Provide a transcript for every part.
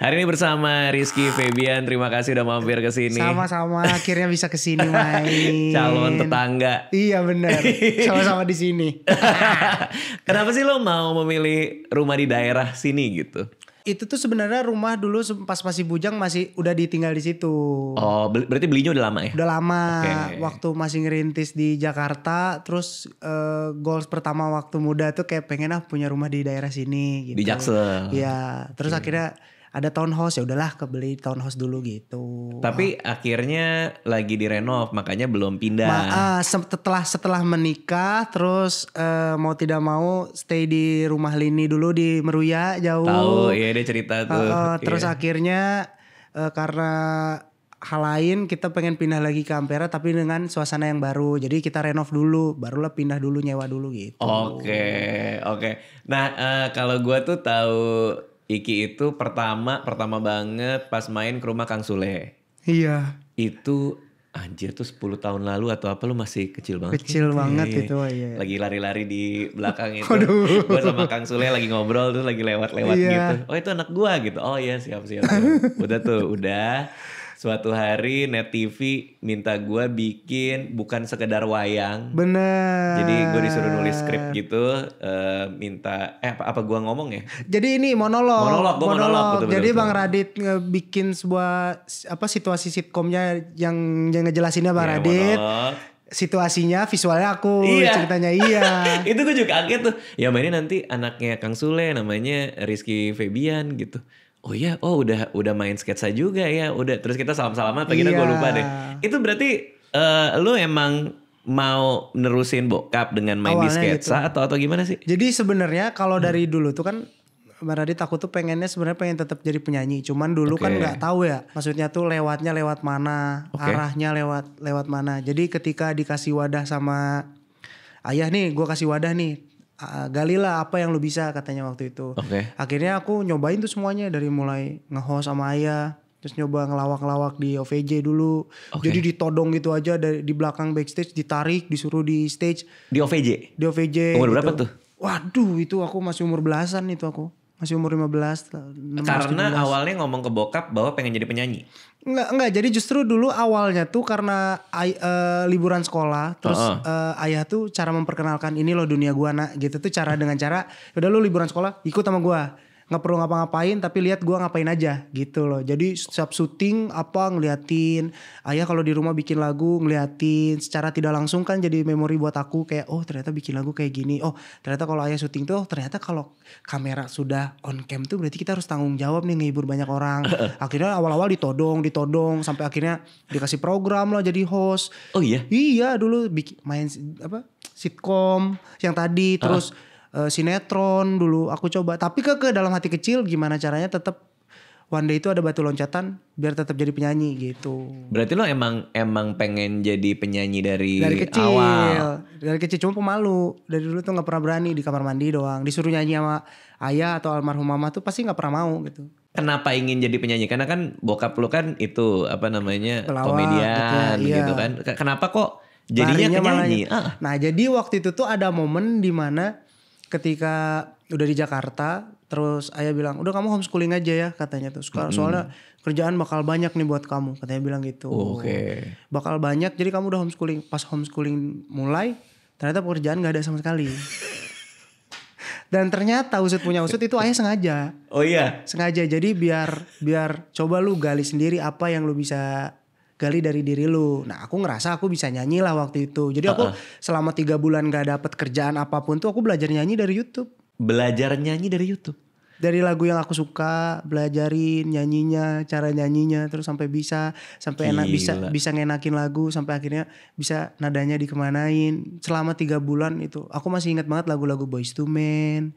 Hari ini bersama Rizky Febian, terima kasih udah mampir ke sini. Sama-sama, akhirnya bisa ke sini main. Calon tetangga. Iya benar, sama-sama di sini. Kenapa sih lo mau memilih rumah di daerah sini gitu? Itu tuh sebenarnya rumah dulu pas masih bujang masih udah ditinggal di situ. Oh, berarti belinya udah lama ya? Udah lama, Oke. waktu masih ngerintis di Jakarta, terus goals pertama waktu muda tuh kayak pengen punya rumah di daerah sini gitu. Di Jaksel. Iya, terus akhirnya ada townhouse, ya udahlah kebeli townhouse dulu gitu. Tapi akhirnya lagi direnov, makanya belum pindah. Setelah menikah terus mau tidak mau stay di rumah Lini dulu di Meruya jauh. Tahu, iya dia cerita tuh. Terus Iya. akhirnya karena hal lain kita pengen pindah lagi ke Ampera tapi dengan suasana yang baru. Jadi kita renov dulu, barulah pindah dulu, nyewa dulu gitu. Oke. Nah, kalau gua tuh tahu Iki itu pertama banget pas main ke rumah Kang Sule. Iya. Itu anjir tuh 10 tahun lalu atau apa, lu masih kecil banget. Kecil banget Iya. itu, iya. Lagi lari-lari di belakang itu. Aduh. Gua sama Kang Sule lagi ngobrol tuh, lagi lewat-lewat Iya. gitu. Oh itu anak gua gitu. Oh iya siap. Udah. Suatu hari Net TV minta gua bikin bukan sekedar wayang. Bener. Jadi gue disuruh nulis skrip gitu, minta apa gua ngomong ya? Jadi ini monolog. Gua monolog, betul. Jadi Bang Radit bikin sebuah situasi sitkomnya yang ngejelasinnya Bang Iya, Radit. monolog. Situasinya, visualnya aku, Iya. ceritanya iya. Itu gue juga kaget tuh. Ya mainnya nanti anaknya Kang Sule namanya Rizky Febian gitu. Oh iya, udah main sketsa juga ya. Udah, terus kita salam-salaman apa gitu, Iya. gue lupa deh. Itu berarti lu emang mau nerusin bokap dengan main di Awalnya sketsa atau gimana sih? Jadi sebenarnya kalau dari dulu tuh kan Bang Radit aku tuh sebenarnya pengen tetap jadi penyanyi. Cuman dulu kan Oke. nggak tahu ya. Maksudnya tuh lewatnya lewat mana, Oke. arahnya lewat mana. Jadi ketika dikasih wadah sama ayah nih, gue kasih wadah nih. Galilah apa yang lu bisa katanya waktu itu. Oke. Akhirnya aku nyobain tuh semuanya dari mulai nge-host sama ayah. Terus nyoba ngelawak-lawak di OVJ dulu. Oke. Jadi ditodong gitu aja di belakang backstage, ditarik, disuruh di stage. Di OVJ? Di OVJ. Umur gitu. berapa tuh? Waduh itu aku masih umur belasan itu aku. Masih umur 15. 16, Karena 17. awalnya ngomong ke bokap bahwa pengen jadi penyanyi. Enggak. Jadi justru dulu awalnya tuh karena liburan sekolah. Terus ayah tuh cara memperkenalkan ini loh dunia gua nak. Gitu tuh dengan cara udah lu liburan sekolah ikut sama gua. Nggak perlu ngapa-ngapain tapi lihat gua ngapain aja gitu loh. Jadi setiap syuting ngeliatin. Ayah kalau di rumah bikin lagu ngeliatin. Secara tidak langsung kan jadi memori buat aku kayak oh ternyata bikin lagu kayak gini. Oh ternyata kalau ayah syuting tuh ternyata kalau kamera sudah on cam tuh berarti kita harus tanggung jawab nih ngehibur banyak orang. Akhirnya awal-awal ditodong sampai akhirnya dikasih program lah jadi host. Oh iya? Iya dulu main sitkom yang tadi terus sinetron dulu aku coba. Tapi ke dalam hati kecil gimana caranya tetap one day itu ada batu loncatan biar tetap jadi penyanyi gitu. Berarti lo emang pengen jadi penyanyi dari Kecil. awal. Dari kecil cuma pemalu. Dari dulu tuh gak pernah berani di kamar mandi doang. Disuruh nyanyi sama ayah atau almarhum mama tuh pasti gak pernah mau gitu. Kenapa ingin jadi penyanyi? Karena kan bokap lo kan itu Pelawak komedian gitu ya, gitu iya. kan. Kenapa kok jadinya Larinya penyanyi? Nah jadi waktu itu tuh ada momen dimana ketika udah di Jakarta terus ayah bilang udah kamu homeschooling aja ya katanya tuh. Soalnya kerjaan bakal banyak nih buat kamu katanya bilang gitu. Oke. Bakal banyak jadi kamu udah homeschooling. Pas homeschooling mulai ternyata pekerjaan gak ada sama sekali. Dan ternyata usut punya usut itu ayah sengaja. Oh iya? Sengaja jadi biar coba lu gali sendiri apa yang lu bisa gali dari diri lu. Nah aku ngerasa aku bisa nyanyi lah waktu itu. Jadi aku selama 3 bulan gak dapet kerjaan apapun tuh aku belajar nyanyi dari YouTube. Belajar nyanyi dari YouTube? Dari lagu yang aku suka, belajarin nyanyinya, cara nyanyinya, terus sampai enak bisa ngenakin lagu, sampai akhirnya bisa nadanya dikemanain. Selama 3 bulan itu, aku masih ingat banget lagu-lagu Boyz II Men,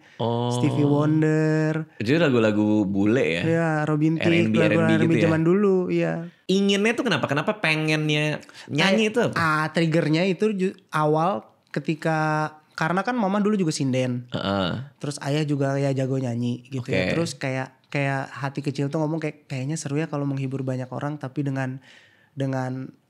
Stevie Wonder. Itu lagu-lagu bule ya? Ya, Robin Thicke, R&B lagu-lagu gitu ya? zaman dulu, iya. Inginnya tuh kenapa? Kenapa pengennya nyanyi itu apa? Triggernya itu awal ketika karena kan mama dulu juga sinden. Terus ayah juga ya jago nyanyi gitu ya. Terus kayak hati kecil tuh ngomong kayaknya seru ya kalau menghibur banyak orang tapi dengan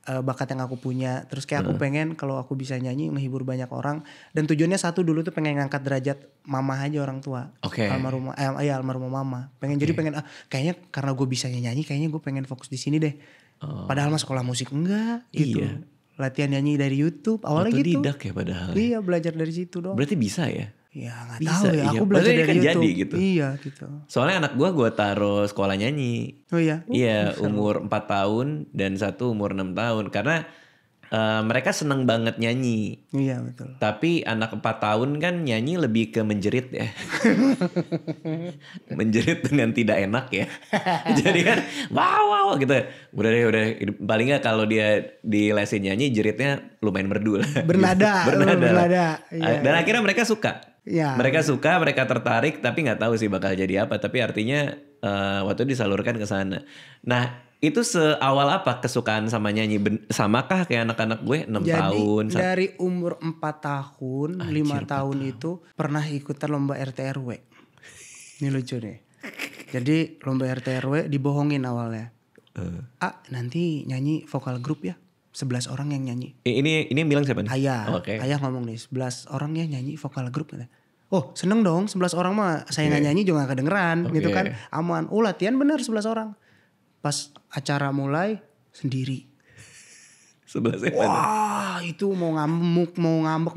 bakat yang aku punya. Terus kayak aku pengen kalau aku bisa nyanyi menghibur banyak orang. Dan tujuannya satu dulu tuh pengen ngangkat derajat mama aja orang tua. Oke. Almarhumah mama. Jadi pengen kayaknya karena gue bisa nyanyi kayaknya gue pengen fokus di sini deh. Padahal mah sekolah musik enggak gitu. Iya. Latihan nyanyi dari YouTube awalnya gitu. Otodidak ya padahal. Iya, belajar dari situ dong. Berarti bisa ya? Ya gak Bisa, tahu ya, iya. aku belajar Berarti dari kan YouTube. jadi gitu. Iya gitu. Soalnya anak gue taruh sekolah nyanyi. Oh iya? Iya, umur 4 tahun dan satu umur 6 tahun. Karena mereka seneng banget nyanyi. Iya betul. Tapi anak 4 tahun kan nyanyi lebih ke menjerit ya. Menjerit dengan tidak enak ya. Jadi kan wow gitu. Udah. Paling gak kalau dia di lesin nyanyi jeritnya lumayan merdu lah. Bernada. Bernada. Iya. Dan akhirnya mereka suka. Ya. Mereka suka, mereka tertarik, tapi nggak tahu sih bakal jadi apa. Tapi artinya waktu itu disalurkan ke sana. Nah itu seawal apa kesukaan sama nyanyi? Samakah kayak anak-anak gue 6 tahun? Jadi dari umur 4 tahun, 5 tahun itu pernah ikutan lomba RT RW. Ini lucu nih. Jadi lomba RT RW dibohongin awalnya. Nanti nyanyi vokal grup ya. 11 orang yang nyanyi. Ini yang bilang siapa nih? Ayah. Oke. Ayah ngomong nih 11 orang ya nyanyi vokal grup. Oh seneng dong 11 orang mah saya gak nyanyi juga gak kedengeran gitu kan. Aman. Oh latihan bener 11 orang. Pas acara mulai sendiri. 11 Wah itu mau ngambek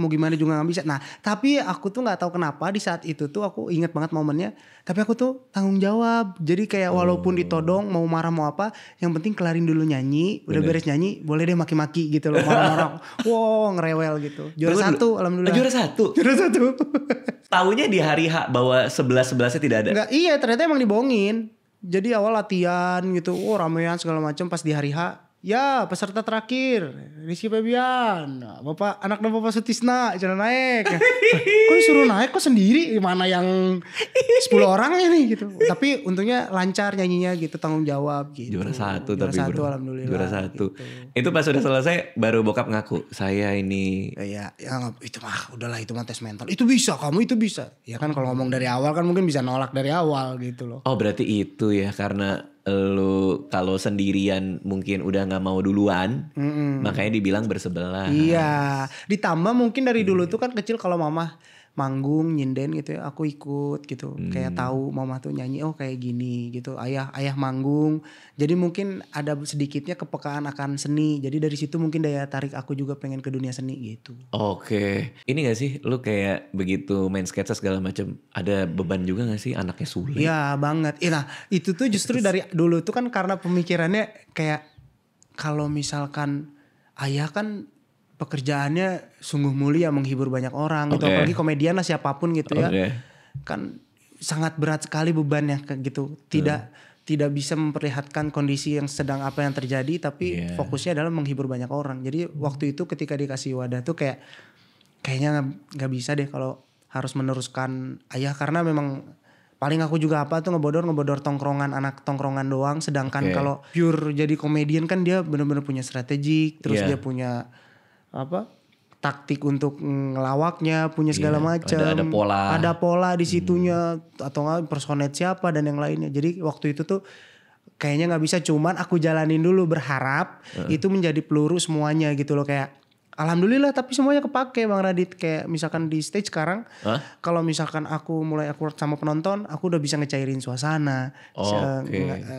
mau gimana juga gak bisa. Nah tapi aku tuh gak tahu kenapa di saat itu tuh aku ingat banget momennya. Tapi aku tuh tanggung jawab. Jadi kayak walaupun ditodong mau marah mau apa. Yang penting kelarin dulu nyanyi. Udah beres nyanyi boleh deh maki-maki gitu loh. Marah-marah. Wow ngerewel gitu. Juara 1 alhamdulillah. Juara 1? Juara 1. Taunya di hari H bahwa 11-11nya tidak ada? Enggak, iya ternyata emang dibohongin. Jadi awal latihan gitu, ramean segala macam. Pas di hari H, ya peserta terakhir Rizky Febian, anak dan Bapak Sutisna jangan naik. Kok disuruh naik kok sendiri? Mana yang 10 orangnya nih gitu. Tapi untungnya lancar nyanyinya gitu, tanggung jawab gitu. Juara 1 Juara tapi 1 bro. alhamdulillah. Juara 1. Gitu. Itu pas udah selesai baru bokap ngaku saya ini. Ya itu mah udahlah itu mah tes mental. Itu bisa kamu itu bisa. Ya kan kalau ngomong dari awal kan mungkin bisa nolak dari awal gitu loh. Oh berarti itu ya karena lu kalau sendirian mungkin udah nggak mau duluan, makanya dibilang bersebelah. Iya, ditambah mungkin dari dulu tuh kan kecil kalau mama manggung nyinden gitu ya, aku ikut gitu, kayak tahu mama tuh nyanyi oh kayak gini gitu, ayah manggung, jadi mungkin ada sedikitnya kepekaan akan seni, jadi dari situ mungkin daya tarik aku juga pengen ke dunia seni gitu. Oke, ini gak sih lu kayak begitu main sketsa segala macam ada beban juga gak sih anaknya Sule? Iya banget, nah itu tuh justru dari dulu tuh kan karena pemikirannya kayak kalau misalkan ayah kan pekerjaannya sungguh mulia menghibur banyak orang gitu, apalagi komedian lah siapapun gitu ya, kan sangat berat sekali bebannya gitu, tidak bisa memperlihatkan kondisi yang sedang apa yang terjadi, tapi fokusnya adalah menghibur banyak orang. Jadi waktu itu ketika dikasih wadah tuh kayaknya nggak bisa deh kalau harus meneruskan ayah, karena memang paling aku juga apa tuh ngebodor tongkrongan, anak tongkrongan doang, sedangkan kalau pure jadi komedian kan dia benar-benar punya strategik, terus dia punya taktik untuk ngelawaknya, punya segala macam, ada pola di situnya, atau nggak personet siapa dan yang lainnya. Jadi waktu itu tuh kayaknya nggak bisa, cuman aku jalanin dulu berharap itu menjadi peluru semuanya gitu loh, kayak alhamdulillah tapi semuanya kepake Bang Radit. Kayak misalkan di stage sekarang kalau misalkan aku mulai akur sama penonton, aku udah bisa ngecairin suasana.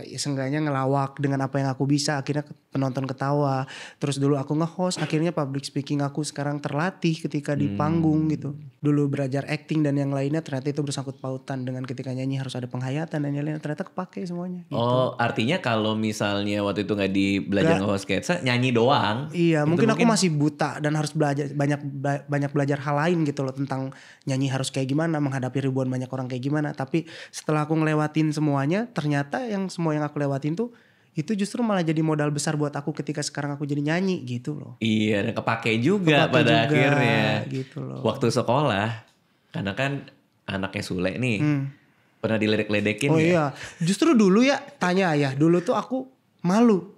Seenggaknya ngelawak dengan apa yang aku bisa, akhirnya penonton ketawa. Terus dulu aku nge-host, akhirnya public speaking aku sekarang terlatih ketika di panggung gitu. Dulu belajar acting dan yang lainnya, ternyata itu bersangkut pautan dengan ketika nyanyi harus ada penghayatan dan yang lainnya, ternyata kepake semuanya gitu. Oh artinya kalau misalnya waktu itu gak belajar nge-host sketsa, nyanyi doang. Iya mungkin aku masih buta dan harus belajar banyak belajar hal lain gitu loh, tentang nyanyi harus kayak gimana, menghadapi ribuan banyak orang kayak gimana. Tapi setelah aku ngelewatin semuanya, ternyata semua yang aku lewatin tuh itu justru malah jadi modal besar buat aku ketika sekarang aku jadi nyanyi gitu loh. Iya, dan kepake juga akhirnya gitu loh. Waktu sekolah, karena kan anaknya Sule nih pernah diledek-ledekin. Oh iya, justru dulu ya tanya ayah, dulu tuh aku malu.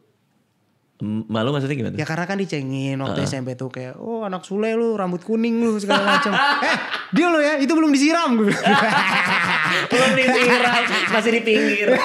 Malu maksudnya gimana? Ya karena kan dicengin waktu SMP tuh, kayak oh anak Sule lu, rambut kuning lu segala macam. Dia lo ya, itu belum disiram. Belum disiram, masih di pinggir.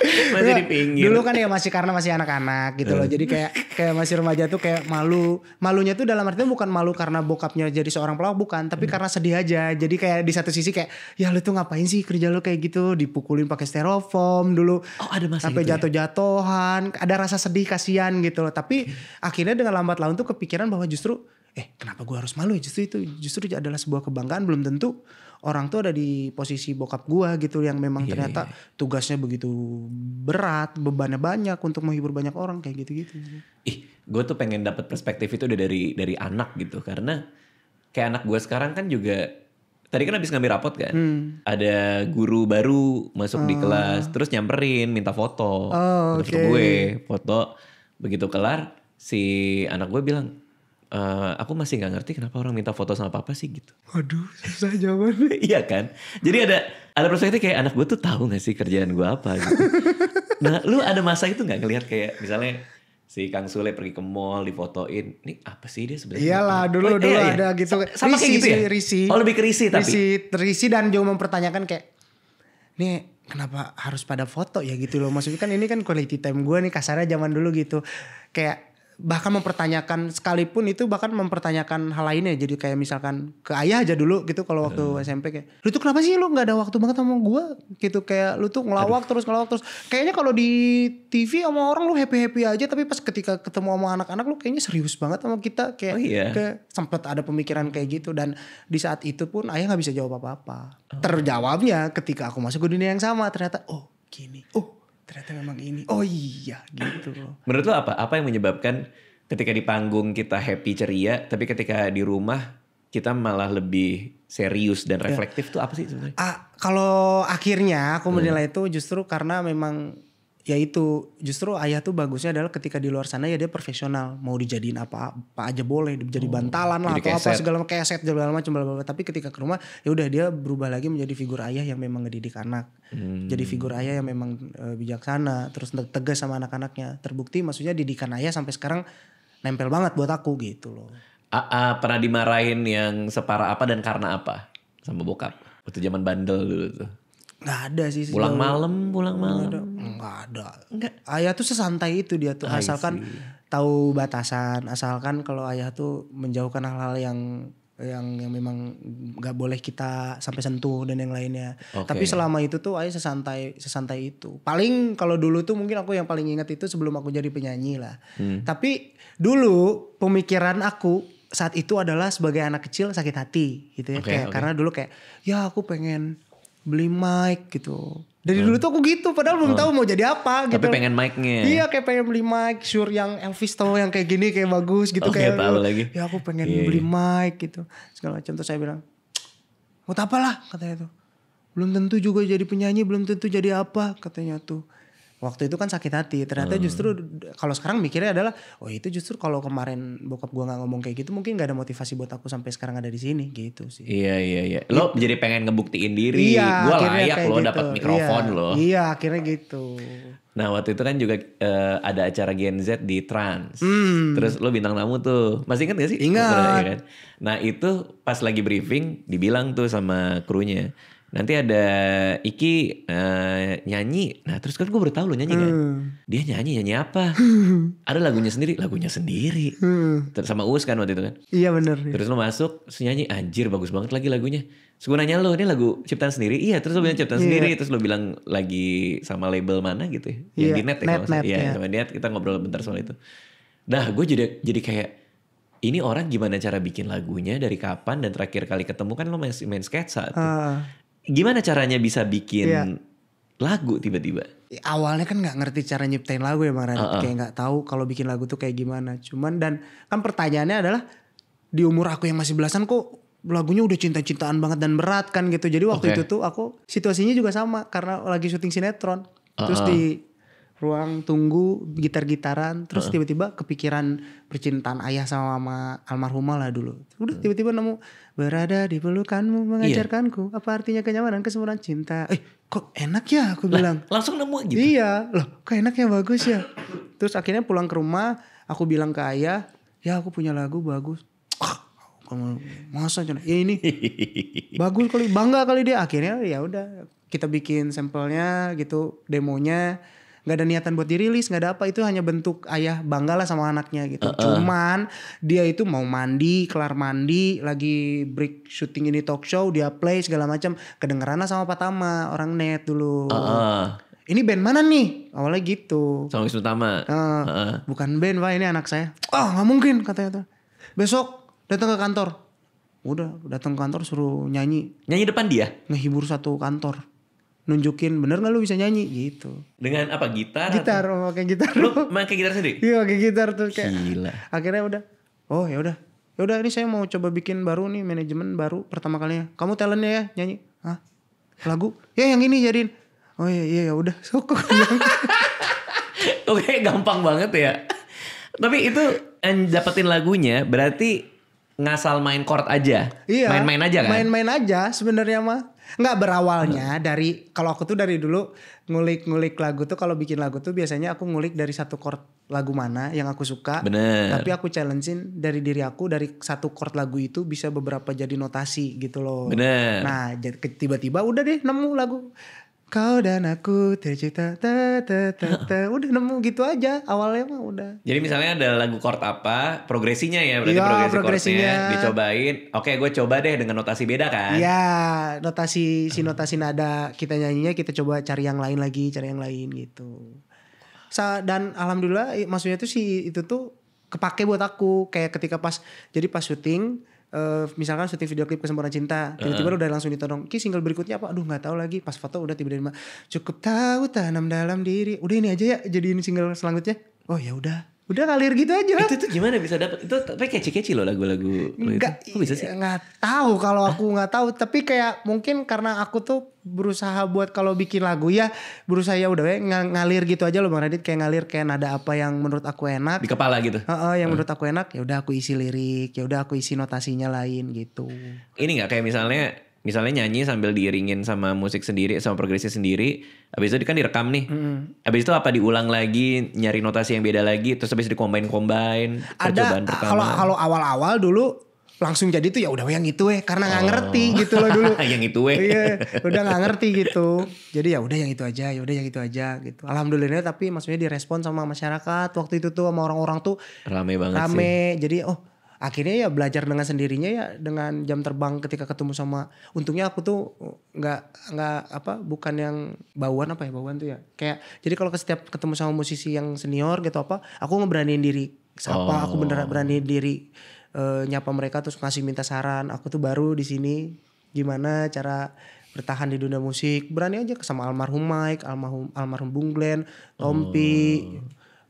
Masih di pinggir. Dulu kan ya karena masih anak-anak gitu loh. Jadi kayak masih remaja tuh kayak malu. Malunya tuh dalam artinya bukan malu karena bokapnya jadi seorang pelawak, bukan, tapi karena sedih aja. Jadi kayak di satu sisi kayak ya lu tuh ngapain sih kerja lu kayak gitu, dipukulin pakai styrofoam dulu. Oh, ada masa sampai itu ya? jatuh-jatuhan, ada rasa sedih kasihan gitu loh. Tapi akhirnya dengan lambat laun tuh kepikiran bahwa justru kenapa gue harus malu ya, justru adalah sebuah kebanggaan. Belum tentu orang tuh ada di posisi bokap gua gitu yang memang ternyata tugasnya begitu berat, bebannya banyak untuk menghibur banyak orang kayak gitu-gitu. Gue tuh pengen dapat perspektif itu udah dari anak gitu, karena kayak anak gue sekarang kan juga tadi kan habis ngambil rapot kan, ada guru baru masuk di kelas, terus nyamperin minta foto, foto gue, foto begitu kelar si anak gue bilang, aku masih nggak ngerti kenapa orang minta foto sama papa sih gitu. Waduh, susah jawabannya. Iya kan. Jadi ada perspektif kayak anak gue tuh tahu nggak sih kerjaan gue apa gitu. Nah, lu ada masa itu nggak ngelihat kayak misalnya si Kang Sule pergi ke mall difotoin, ini apa sih dia sebenarnya? Iyalah, dulu ada gitu. Sama kayak gitu ya. Risi. Oh, lebih ke risi tapi. Risi dan juga mempertanyakan kayak, nih kenapa harus pada foto ya gitu loh. Maksudnya kan ini kan quality time gue nih, kasarnya zaman dulu gitu. Kayak bahkan mempertanyakan, sekalipun itu bahkan mempertanyakan hal lainnya. Jadi kayak misalkan ke ayah aja dulu gitu kalau waktu SMP kayak, lu tuh kenapa sih lu gak ada waktu banget sama gue gitu, kayak lu tuh ngelawak terus. Kayaknya kalau di TV sama orang lu happy-happy aja, tapi pas ketika ketemu sama anak-anak lu kayaknya serius banget sama kita. Kayak, kayak sempet ada pemikiran kayak gitu. Dan di saat itu pun ayah gak bisa jawab apa-apa. Terjawabnya ketika aku masuk ke dunia yang sama, ternyata gini, ternyata memang ini. Oh iya gitu loh. Menurut lo apa yang menyebabkan ketika di panggung kita happy ceria, tapi ketika di rumah kita malah lebih serius dan reflektif tuh apa sih sebenarnya? Kalau akhirnya aku menilai itu justru karena memang ya itu, justru ayah tuh bagusnya adalah ketika di luar sana ya dia profesional, mau dijadiin apa aja boleh, jadi bantalan lah atau apa segala macam, keset segala macam, tapi ketika ke rumah ya udah dia berubah lagi menjadi figur ayah yang memang ngedidik anak, jadi figur ayah yang memang bijaksana, terus tegas sama anak-anaknya. Terbukti maksudnya didikan ayah sampai sekarang nempel banget buat aku gitu loh. Pernah dimarahin yang separah apa dan karena apa sama bokap waktu zaman bandel dulu tuh? Nggak ada sih. Pulang malam. Nggak ada. Ayah tuh sesantai itu dia tuh, asalkan tahu batasan, asalkan kalau ayah tuh menjauhkan hal-hal yang memang nggak boleh kita sampai sentuh dan yang lainnya. Tapi selama itu tuh ayah sesantai itu. Paling kalau dulu tuh mungkin aku yang paling ingat itu sebelum aku jadi penyanyi lah. Tapi dulu pemikiran aku saat itu adalah sebagai anak kecil sakit hati gitu ya. Karena dulu kayak ya aku pengen beli mic gitu. Dari dulu tuh aku gitu, padahal belum tahu mau jadi apa gitu. Tapi pengen mic-nya. Iya, kayak pengen beli mic Shure yang Elvis tau yang kayak gini, kayak bagus gitu. Kayak tahu lagi. Ya aku pengen beli mic gitu. Segala macam. Terus saya bilang, mau apalah katanya tuh. Belum tentu juga jadi penyanyi, belum tentu jadi apa katanya tuh. Waktu itu kan sakit hati. Ternyata justru kalau sekarang mikirnya adalah, itu justru kalau kemarin bokap gue gak ngomong kayak gitu, mungkin gak ada motivasi buat aku sampai sekarang ada di sini gitu sih. Iya. Lo jadi pengen ngebuktiin diri. Iya, gue layak lo gitu. dapat mikrofon lo. Iya, akhirnya gitu. Nah waktu itu kan juga ada acara Gen Z di Trans. Terus lo bintang tamu tuh. Masih ingat gak sih? Ingat. Ya kan? Nah itu pas lagi briefing dibilang tuh sama krunya, nanti ada Iki nyanyi. Nah terus kan gue baru tahu lo nyanyi kan. Dia nyanyi apa? Ada lagunya sendiri. Terus sama Uus kan waktu itu kan. Iya bener. Terus lo masuk, terus nyanyi, anjir bagus banget lagi lagunya. Terus gue nanya lo, ini lagu ciptaan sendiri? Iya, terus lo bilang ciptaan sendiri. Terus lo bilang lagi sama label mana gitu ya. Yang di net ya kalau net, iya, sama net kita ngobrol bentar soal itu. Nah gue jadi kayak, ini orang gimana cara bikin lagunya, dari kapan, dan terakhir kali ketemu kan lo main sketsa tuh. Gimana caranya bisa bikin lagu tiba-tiba? Awalnya kan gak ngerti cara nyiptain lagu ya Bang Radit. Kayak gak tahu kalau bikin lagu tuh kayak gimana. Cuman dan kan pertanyaannya adalah, di umur aku yang masih belasan kok lagunya udah cinta-cintaan banget dan berat kan gitu. Jadi waktu itu tuh aku situasinya juga sama. Karena lagi syuting sinetron. Terus di ruang tunggu gitar-gitaran. Terus tiba-tiba kepikiran percintaan ayah sama almarhumah lah dulu. Udah tiba-tiba nemu, berada di pelukanmu mengajarkanku apa artinya kenyamanan, kesempurnaan cinta. Kok enak ya aku bilang. Langsung nemu gitu? Iya loh, kok enak ya, bagus ya. Terus akhirnya pulang ke rumah aku bilang ke ayah, ya aku punya lagu bagus. Masa ya ini bagus kali, bangga kali dia. Akhirnya ya udah kita bikin sampelnya gitu, demonya. nggak ada niatan buat dirilis, nggak ada apa, itu hanya bentuk ayah bangga lah sama anaknya gitu. Cuman dia itu mau mandi, kelar mandi, lagi break syuting ini talk show, dia play segala macam, kedengeran lah sama Pak Tama, orang net dulu. Ini band mana nih? Awalnya gitu. Sama Wisnu Tama. Bukan band Pak, ini anak saya. Nggak mungkin katanya tuh. Besok datang ke kantor. Udah datang ke kantor suruh nyanyi. Nyanyi depan dia? Ngehibur satu kantor. Nunjukin bener gak lu bisa nyanyi gitu. Dengan apa, gitar? Gitar, pakai gitar. Lu pakai gitar sendiri? Iya, pakai gitar tuh kayak. Gila. Akhirnya udah. Oh ya udah. Ya udah, ini saya mau coba bikin baru nih, manajemen baru pertama kalinya. Kamu talentnya ya nyanyi. Hah? Lagu? Ya yang ini jadiin. Oh iya ya udah. Sok. Oke, gampang banget ya. Tapi itu dapetin lagunya berarti ngasal main chord aja. Iya. Main-main aja kan? Main-main aja sebenarnya mah. Nggak berawalnya dari, kalau aku tuh dari dulu ngulik-ngulik lagu tuh, kalau bikin lagu tuh biasanya aku ngulik dari satu chord lagu mana yang aku suka. Bener. Tapi aku challengein dari diri aku, dari satu chord lagu itu bisa beberapa jadi notasi gitu loh. Bener. Nah tiba-tiba udah deh nemu lagu. Kau dan aku tercipta udah nemu gitu aja awalnya mah udah. Jadi misalnya ada lagu chord apa, progresinya ya, berarti Iya, progresi chordnya dicobain. Oke, gue coba deh dengan notasi beda kan? Iya, notasi nada kita nyanyinya kita coba cari yang lain lagi, cari yang lain gitu. Dan alhamdulillah maksudnya tuh itu tuh kepake buat aku, kayak ketika pas syuting. Misalkan syuting video klip Kesempurnaan Cinta, tiba-tiba udah langsung ditodong, Ki single berikutnya apa? Aduh nggak tahu lagi. Pas foto udah tiba-tiba cukup tahu tanam dalam diri. Udah ini aja ya jadiin single selanjutnya. Oh ya udah ngalir gitu aja. Itu tuh gimana bisa dapet? Itu tapi kece-kece loh lagu-lagu. Nggak, kok bisa sih? Nggak tahu kalau aku nggak tahu. Tapi kayak mungkin karena aku tuh berusaha buat kalau bikin lagu ya berusaha ya udah ngalir gitu aja loh Bang Radit, kayak ngalir kayak nada apa yang menurut aku enak di kepala gitu. Yang menurut aku enak ya udah aku isi lirik, ya udah aku isi notasinya lain gitu. Ini nggak kayak misalnya nyanyi sambil diiringin sama musik sendiri, sama progresi sendiri, habis itu kan direkam nih, habis itu apa diulang lagi, nyari notasi yang beda lagi, terus habis di-combine percobaan pertama. Kalau awal-awal dulu langsung jadi tuh ya udah yang itu karena nggak ngerti gitu loh dulu. Yang itu Iya, udah nggak ngerti gitu. Jadi ya udah yang itu aja, gitu. Alhamdulillah tapi maksudnya direspon sama masyarakat waktu itu tuh, sama orang-orang tuh rame banget sih. Jadi akhirnya ya belajar dengan sendirinya ya, dengan jam terbang ketika ketemu sama, untungnya aku tuh nggak bukan yang bauan tuh ya. Kayak jadi kalau setiap ketemu sama musisi yang senior gitu aku ngeberaniin diri. Aku beneran beraniin diri. Nyapa mereka terus ngasih minta saran. Aku tuh baru di sini, gimana cara bertahan di dunia musik. Berani aja sama almarhum Mike, almarhum Bung Glenn, Tompi.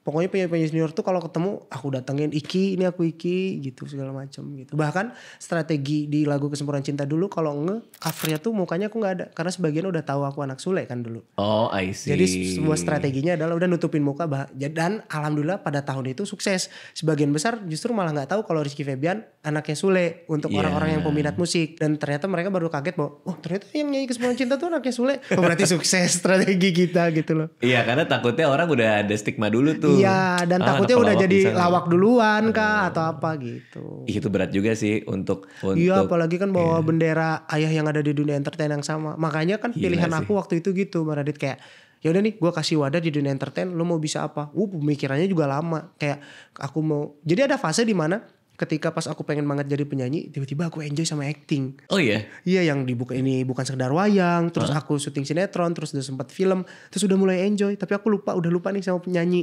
Pokoknya penyanyi senior tuh kalau ketemu aku datengin, Iki, ini aku Iki gitu segala macam gitu. Bahkan strategi di lagu Kesempurnaan Cinta dulu kalau covernya tuh mukanya aku nggak ada karena sebagian udah tahu aku anak Sule kan dulu. Oh, I see. Jadi sebuah strateginya adalah udah nutupin muka dan alhamdulillah pada tahun itu sukses. Sebagian besar justru malah nggak tahu kalau Rizky Febian anaknya Sule untuk orang-orang yang peminat musik, dan ternyata mereka baru kaget bahwa ternyata yang nyanyi Kesempurnaan Cinta tuh anaknya Sule. Berarti sukses strategi kita gitu loh. Iya, karena takutnya orang udah ada stigma dulu tuh. Iya, dan takutnya udah jadi lawak duluan kah atau apa gitu. Itu berat juga sih untuk iya, apalagi kan bawa bendera ayah yang ada di dunia entertain yang sama. Makanya kan pilihan aku waktu itu gitu, Bang Radit, kayak ya udah nih gue kasih wadah di dunia entertain, lo mau bisa apa? Pemikirannya juga lama. Kayak aku mau, jadi ada fase di mana ketika pas aku pengen banget jadi penyanyi, tiba-tiba aku enjoy sama acting. Oh iya? Iya, yang dibuka ini bukan sekedar wayang, terus aku syuting sinetron, terus udah sempat film, terus udah mulai enjoy. Tapi aku udah lupa nih sama penyanyi.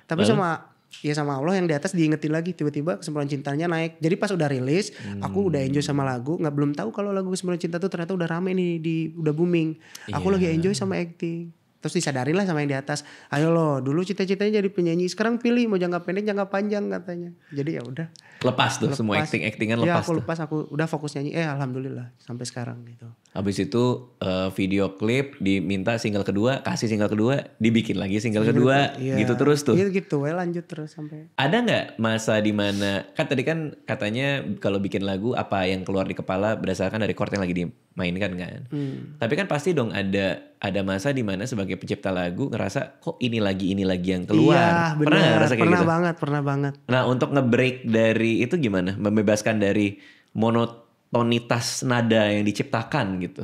Tapi sama Allah yang di atas diingetin lagi, tiba-tiba Kesempurnaan Cintanya naik. Jadi pas udah rilis, aku udah enjoy sama lagu, belum tahu kalau lagu Kesempurnaan Cinta tuh ternyata udah rame nih, udah booming. Aku lagi enjoy sama acting. Terus disadarin lah sama yang di atas, ayo lo dulu cita-citanya jadi penyanyi, sekarang pilih mau jangka pendek jangka panjang katanya. Jadi ya udah lepas semua actingan lepas. Ya aku lepas, aku udah fokus nyanyi. Alhamdulillah sampai sekarang gitu. Habis itu video klip diminta single kedua, kasih single kedua, dibikin lagi single kedua, gitu terus tuh. Gitu lanjut terus sampai. Ada nggak masa dimana, kan tadi kan katanya kalau bikin lagu apa yang keluar di kepala berdasarkan dari chord yang lagi dimainkan kan. Tapi kan pasti dong ada masa dimana sebagai pencipta lagu ngerasa kok ini lagi yang keluar. Iya, pernah nggak ngerasa kayak gitu? Pernah banget. Nah, untuk nge-break dari itu gimana? Membebaskan dari monotonitas nada yang diciptakan gitu.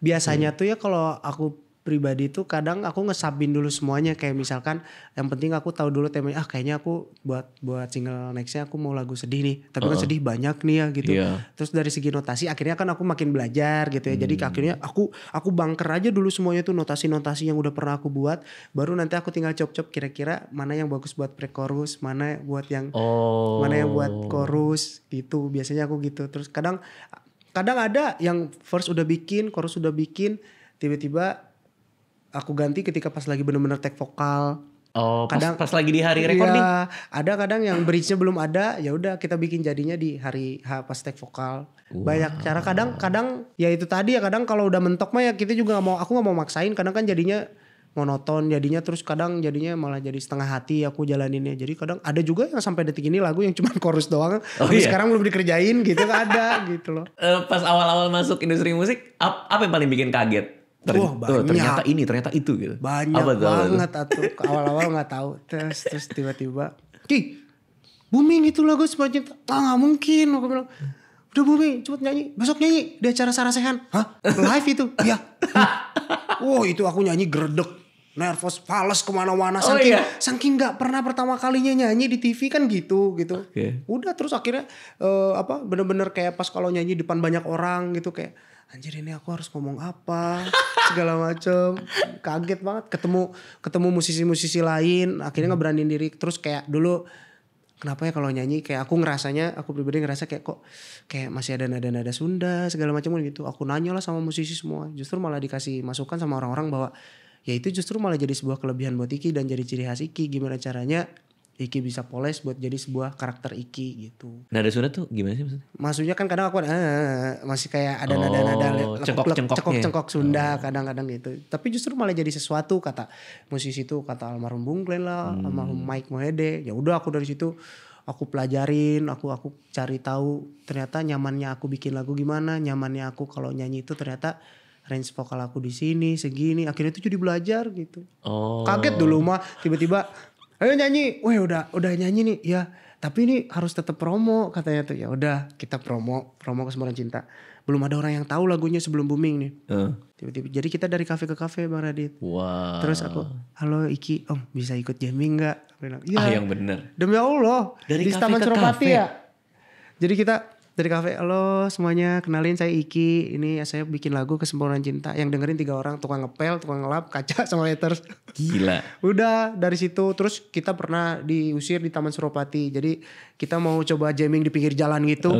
Biasanya tuh ya kalau aku pribadi tuh kadang aku ngesabin dulu semuanya, kayak misalkan yang penting aku tahu dulu temanya, kayaknya aku buat single nextnya aku mau lagu sedih nih, tapi kan sedih banyak nih ya gitu. Terus dari segi notasi akhirnya kan aku makin belajar gitu ya. Jadi akhirnya aku bangker aja dulu semuanya tuh, notasi-notasi yang udah pernah aku buat, baru nanti aku tinggal cop-cop kira-kira mana yang bagus buat pre-chorus, mana mana yang buat chorus gitu. Biasanya aku gitu. Terus kadang ada yang verse udah bikin, chorus udah bikin, tiba-tiba aku ganti ketika pas lagi bener-bener take vokal. Kadang pas lagi di hari recording. Iya, ada kadang yang bridge-nya belum ada, ya udah kita bikin jadinya di hari pas take vokal. Banyak cara, kadang ya itu tadi ya, kadang kalau udah mentok mah ya kita juga aku nggak mau maksain, kadang kan jadinya monoton jadinya, terus kadang jadinya malah jadi setengah hati aku jalaninnya. Jadi kadang ada juga yang sampai detik ini lagu yang cuma chorus doang, sekarang belum dikerjain gitu, ada gitu loh. Pas awal-awal masuk industri musik, apa yang paling bikin kaget? Ternyata ini, ternyata itu gitu. Banyak banget atuh. Awal-awal nggak tahu. Terus tiba-tiba, Ki, booming itu lagu Sebuah Cinta. Nggak mungkin. Aku bilang, udah booming, cepet nyanyi. Besok nyanyi di acara Sarasehan. Hah? Live itu? Iya. Itu aku nyanyi gredek, nervous, fales kemana-mana. Saking nggak pernah pertama kalinya nyanyi di TV kan gitu. Udah terus akhirnya bener-bener kayak pas kalau nyanyi depan banyak orang gitu, kayak anjir ini aku harus ngomong apa segala macem. Kaget banget ketemu musisi-musisi lain, akhirnya ngeberanin diri. Terus kayak dulu kenapa ya kalau nyanyi kayak aku pribadi ngerasa kayak kok kayak masih ada nada-nada Sunda segala macam gitu. Aku nanya lah sama musisi semua, justru malah dikasih masukan sama orang-orang bahwa ya itu justru malah jadi sebuah kelebihan buat Iki dan jadi ciri khas Iki. Gimana caranya Iki bisa poles buat jadi sebuah karakter Iki gitu. Nada Sunda tuh gimana sih maksudnya? Maksudnya kan kadang aku masih kayak ada nada-nada cengkok Sunda kadang-kadang gitu. Tapi justru malah jadi sesuatu, kata musisi itu, kata almarhum Bung Glenn lah, almarhum Mike Mohede. Ya udah aku dari situ aku pelajarin, aku cari tahu ternyata nyamannya aku bikin lagu gimana, nyamannya aku kalau nyanyi itu ternyata range vokal aku di sini segini. Akhirnya itu jadi belajar gitu. Kaget dulu mah tiba-tiba ayo nyanyi, udah nyanyi nih, ya. Tapi ini harus tetap promo katanya tuh. Ya udah kita promo Kesemburan Cinta. Belum ada orang yang tahu lagunya sebelum booming nih. Tiba-tiba jadi kita dari kafe ke kafe Bang Radit. Wow. Terus aku, halo Iki, Om bisa ikut jamming nggak? Iya. Yang bener. Demi Allah. Dari di kafe Taman ke Suropati kafe. ya. Jadi kita dari kafe, halo semuanya, kenalin saya Iki. Ini saya bikin lagu Kesempurnaan Cinta. Yang dengerin 3 orang, tukang ngepel, tukang ngelap, kaca sama haters. Gila. Udah dari situ terus kita pernah diusir di Taman Suropati. Jadi kita mau coba jamming di pinggir jalan gitu.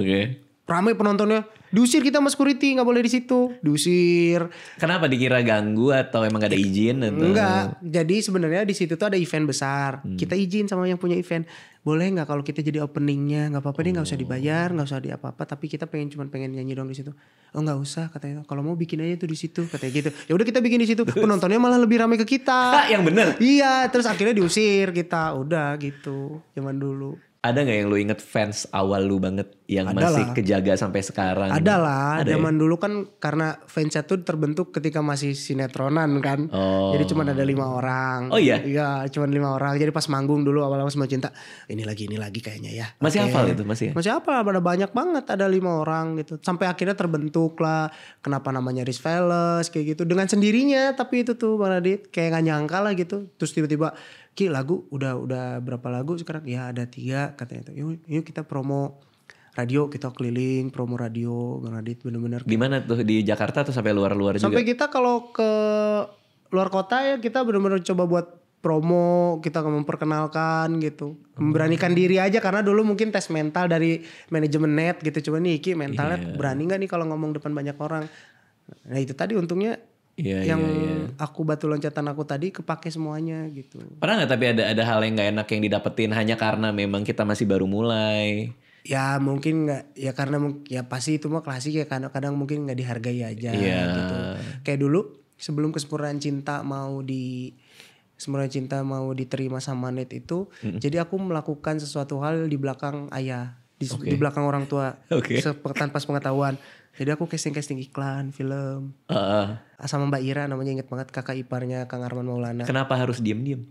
Ramai penontonnya, diusir kita sama security, nggak boleh di situ, diusir. Kenapa, dikira ganggu atau emang gak ada izin? Atau? Enggak, jadi sebenarnya di situ tuh ada event besar. Kita izin sama yang punya event, boleh nggak kalau kita jadi openingnya? Nggak apa-apa deh, nggak usah dibayar, nggak usah di apa-apa. Tapi kita cuma pengen nyanyi dong di situ. Oh nggak usah katanya, kalau mau bikin aja tuh di situ katanya gitu. Ya udah kita bikin di situ, penontonnya malah lebih ramai ke kita. Yang bener. Iya, terus akhirnya diusir kita, udah gitu, zaman dulu. Ada gak yang lu inget fans awal lu banget yang masih kejaga sampai sekarang? Ada lah, zaman dulu kan karena fansnya tuh terbentuk ketika masih sinetronan kan. Jadi cuma ada 5 orang. Oh iya? Iya, cuma 5 orang. Jadi pas manggung dulu awal-awal Semua Cinta, ini lagi kayaknya ya. Masih hafal itu? Masih hafal, ada banyak banget, ada 5 orang gitu. Sampai akhirnya terbentuk lah, kenapa namanya Riz Veles kayak gitu. Dengan sendirinya, tapi itu tuh Bang Radit kayak gak nyangka lah gitu. Terus tiba-tiba, Ki lagu udah berapa lagu sekarang? Ya ada 3 katanya tuh. Yuk kita promo radio, kita keliling promo radio Bang Radit, bener-bener. Di mana tuh, di Jakarta atau sampai luar-luar juga? Sampai kita kalau ke luar kota ya kita bener-bener coba buat promo, kita memperkenalkan gitu. Memberanikan diri aja karena dulu mungkin tes mental dari manajemen net gitu. Coba nih Ki mentalnya berani gak nih kalau ngomong depan banyak orang. Nah itu tadi untungnya aku batu loncatan aku tadi kepake semuanya gitu. Pernah gak tapi ada hal yang gak enak yang didapetin hanya karena memang kita masih baru mulai? Ya mungkin nggak, ya karena ya pasti itu mah klasik ya, kadang mungkin nggak dihargai aja gitu. Kayak dulu sebelum Kesempurnaan Cinta mau diterima sama net itu, jadi aku melakukan sesuatu hal di belakang ayah, di belakang orang tua, tanpa pengetahuan. Jadi aku casting iklan, film, sama Mbak Ira, namanya inget banget, kakak iparnya Kang Arman Maulana. Kenapa harus diem-diem?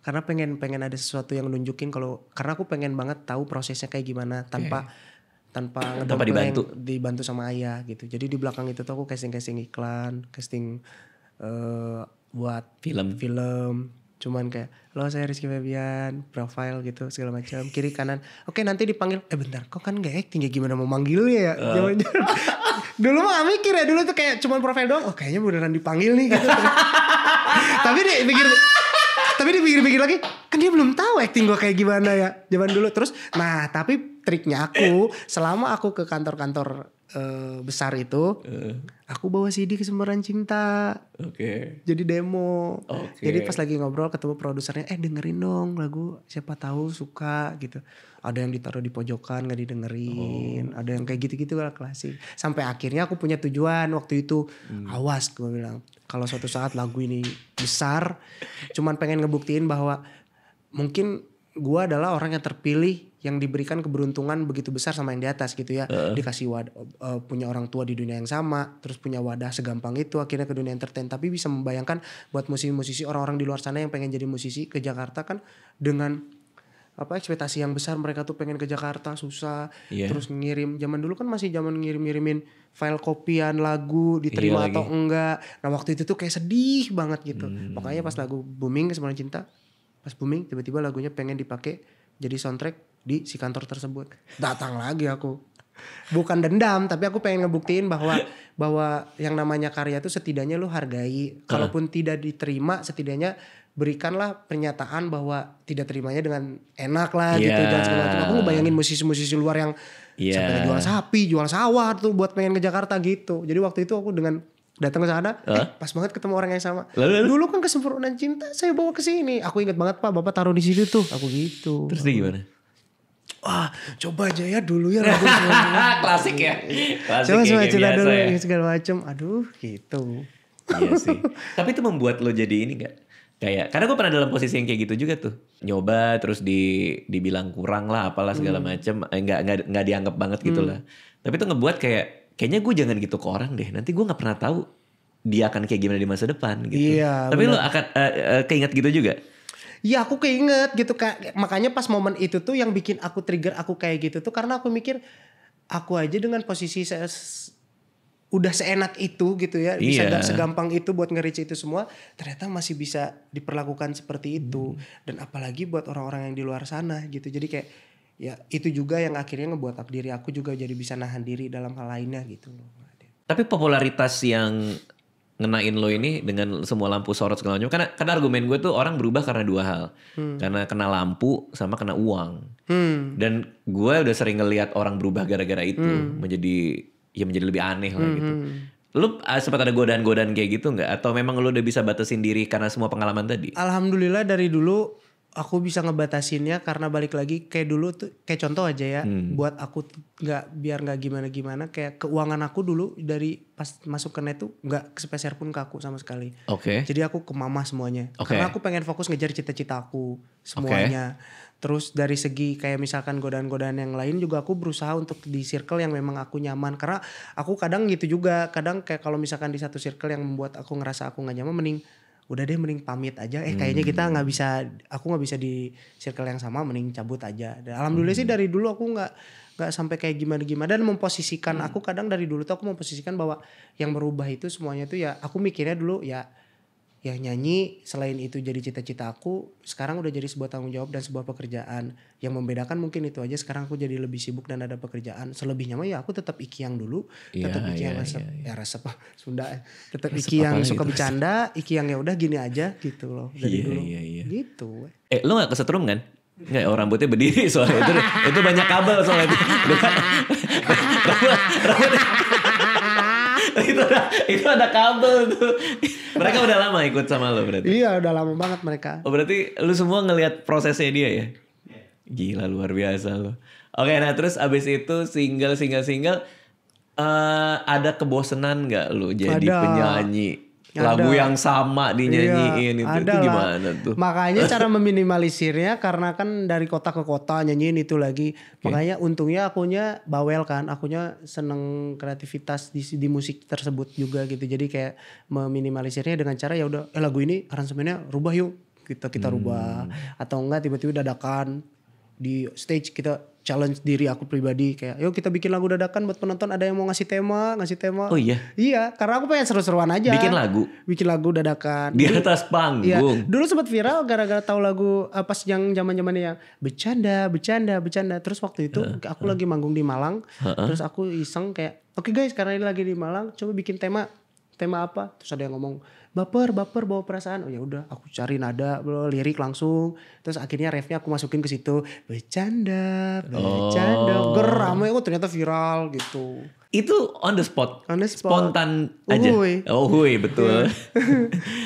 Karena pengen ada sesuatu yang nunjukin karena aku pengen banget tahu prosesnya kayak gimana tanpa dibantu sama ayah gitu. Jadi di belakang itu tuh aku casting iklan, casting buat Film. Cuman kayak halo saya Rizky Febian, profile gitu segala macam, kiri kanan. Oke nanti dipanggil. Bentar, kok kan gak acting ya, gimana mau manggilnya ya? Jangan-jangan. Dulu mah gak mikir ya, dulu tuh kayak cuman profile doang. Oh kayaknya beneran dipanggil nih gitu. Tapi dipikir-pikir lagi, kan dia belum tahu acting gue kayak gimana ya zaman dulu. Terus, nah tapi triknya aku, selama aku ke kantor-kantor besar itu, aku bawa CD Kesemburan Cinta. Jadi demo. Jadi pas lagi ngobrol ketemu produsernya, dengerin dong lagu, siapa tahu suka gitu. Ada yang ditaruh di pojokan gak didengerin, ada yang kayak gitu-gitu lah klasik. Sampai akhirnya aku punya tujuan waktu itu, awas gue bilang, kalau suatu saat lagu ini besar, cuman pengen ngebuktiin bahwa mungkin gue adalah orang yang terpilih yang diberikan keberuntungan begitu besar sama yang di atas gitu ya. Dikasih punya orang tua di dunia yang sama, terus punya wadah segampang itu akhirnya ke dunia entertain. Tapi bisa membayangkan buat musisi-musisi, orang-orang di luar sana yang pengen jadi musisi ke Jakarta kan dengan ekspektasi yang besar, mereka tuh pengen ke Jakarta susah. Terus ngirim, zaman dulu kan masih zaman ngirim-ngirimin file kopian lagu diterima atau enggak. Nah waktu itu tuh kayak sedih banget gitu. Makanya pas lagu booming Kesemburan Cinta, pas booming tiba-tiba lagunya pengen dipakai jadi soundtrack di si kantor tersebut. Datang lagi aku. Bukan dendam, tapi aku pengen ngebuktiin bahwa yang namanya karya itu setidaknya lu hargai. Kalaupun tidak diterima, setidaknya berikanlah pernyataan bahwa tidak terimanya dengan enak lah gitu dan segala macam. Aku ngebayangin musisi-musisi luar yang sampai jual sapi, jual sawah tuh buat pengen ke Jakarta gitu. Jadi waktu itu aku dengan datang ke sana, pas banget ketemu orang yang sama. Dulu kan Kesempurnaan Cinta saya bawa ke sini. Aku ingat banget Pak, Bapak taruh di situ tuh. Aku gitu. Terus dia gimana? Wah, coba aja ya dulu ya lagu klasik ya. Coba semua cerita dulu ya. Segala macam. Aduh, gitu. Iya sih. Tapi itu membuat lo jadi ini gak? Kayak, karena gue pernah dalam posisi yang kayak gitu juga tuh. Nyoba terus dibilang kurang lah apalah segala macam, nggak dianggap banget gitu lah. Tapi itu ngebuat kayaknya gue jangan gitu ke orang deh. Nanti gue nggak pernah tahu dia akan kayak gimana di masa depan gitu. Iya, tapi lo akan keinget gitu juga? Iya, aku keinget gitu Kak. Makanya pas momen itu tuh yang bikin aku trigger aku kayak gitu tuh karena aku mikir aku aja dengan posisi udah seenak itu gitu ya, bisa gak segampang itu buat nge-reach itu semua, ternyata masih bisa diperlakukan seperti itu. Dan apalagi buat orang-orang yang di luar sana gitu. Jadi kayak ya itu juga yang akhirnya ngebuat diri aku juga jadi bisa nahan diri dalam hal lainnya gitu loh. Tapi popularitas yang ngenain lo ini dengan semua lampu sorot segala macam, karena argumen gue tuh orang berubah karena dua hal, karena kena lampu sama kena uang. Dan gue udah sering ngelihat orang berubah gara-gara itu menjadi lebih aneh lah gitu. Lu sempat ada godaan-godaan kayak gitu nggak? Atau memang lu udah bisa batasin diri karena semua pengalaman tadi? Alhamdulillah dari dulu aku bisa ngebatasinnya karena balik lagi kayak dulu tuh, kayak contoh aja ya, buat aku biar nggak gimana-gimana, kayak keuangan aku dulu dari pas masuk ke net tuh nggak sepeser pun ke aku sama sekali. Jadi aku ke mama semuanya. Karena aku pengen fokus ngejar cita-cita aku semuanya. Terus dari segi kayak misalkan godaan-godaan yang lain juga aku berusaha untuk di circle yang memang aku nyaman. Karena aku kadang gitu juga, kadang kayak kalau misalkan di satu circle yang membuat aku ngerasa aku nggak nyaman, mending pamit aja. Kayaknya kita aku nggak bisa di circle yang sama, mending cabut aja. Dan alhamdulillah sih dari dulu aku nggak sampai kayak gimana-gimana, dan memposisikan aku kadang dari dulu tuh aku memposisikan bahwa yang berubah itu semuanya tuh ya aku mikirnya dulu ya nyanyi selain itu jadi cita-cita aku, sekarang udah jadi sebuah tanggung jawab dan sebuah pekerjaan. Yang membedakan mungkin itu aja, sekarang aku jadi lebih sibuk dan ada pekerjaan. Selebihnya mah ya aku tetap Iki yang dulu, tetap Iki yang resep Sunda, tetap Iki yang suka bercanda, Iki yang ya udah gini aja gitu loh dari dulu. Gitu. Lu gak kesetrum kan? Nggak, orang rambutnya berdiri soalnya itu banyak kabel soalnya itu ada kabel tuh. Mereka udah lama ikut sama lo berarti? Iya, udah lama banget mereka. Oh, berarti lu semua ngelihat prosesnya dia ya? Gila, luar biasa lo. Oke, nah terus abis itu single ada kebosenan gak lu jadi penyanyi? Lagu yang sama dinyanyiin itu gimana tuh? Makanya cara meminimalisirnya karena kan dari kota ke kota nyanyiin itu lagi. Makanya untungnya akunya bawel kan, akunya seneng kreativitas di musik tersebut juga gitu. Jadi kayak meminimalisirnya dengan cara ya udah lagu ini aransemennya rubah yuk, kita rubah, atau enggak tiba-tiba dadakan di stage kita challenge diri aku pribadi kayak yuk kita bikin lagu dadakan buat penonton, ada yang mau ngasih tema. Oh iya? Iya, karena aku pengen seru-seruan aja. Bikin lagu dadakan. di atas panggung. Iya, dulu sempat viral gara-gara tahu lagu pas yang zaman-zamannya yang bercanda. Terus waktu itu aku lagi manggung di Malang, terus aku iseng kayak oke guys, karena ini lagi di Malang, coba bikin tema apa? Terus ada yang ngomong baper bawa perasaan. Oh ya udah, aku cari nada, lirik langsung. Terus akhirnya refnya aku masukin ke situ. Bercanda. Ramai, ternyata viral gitu. Itu on the spot. Spontan aja. Betul.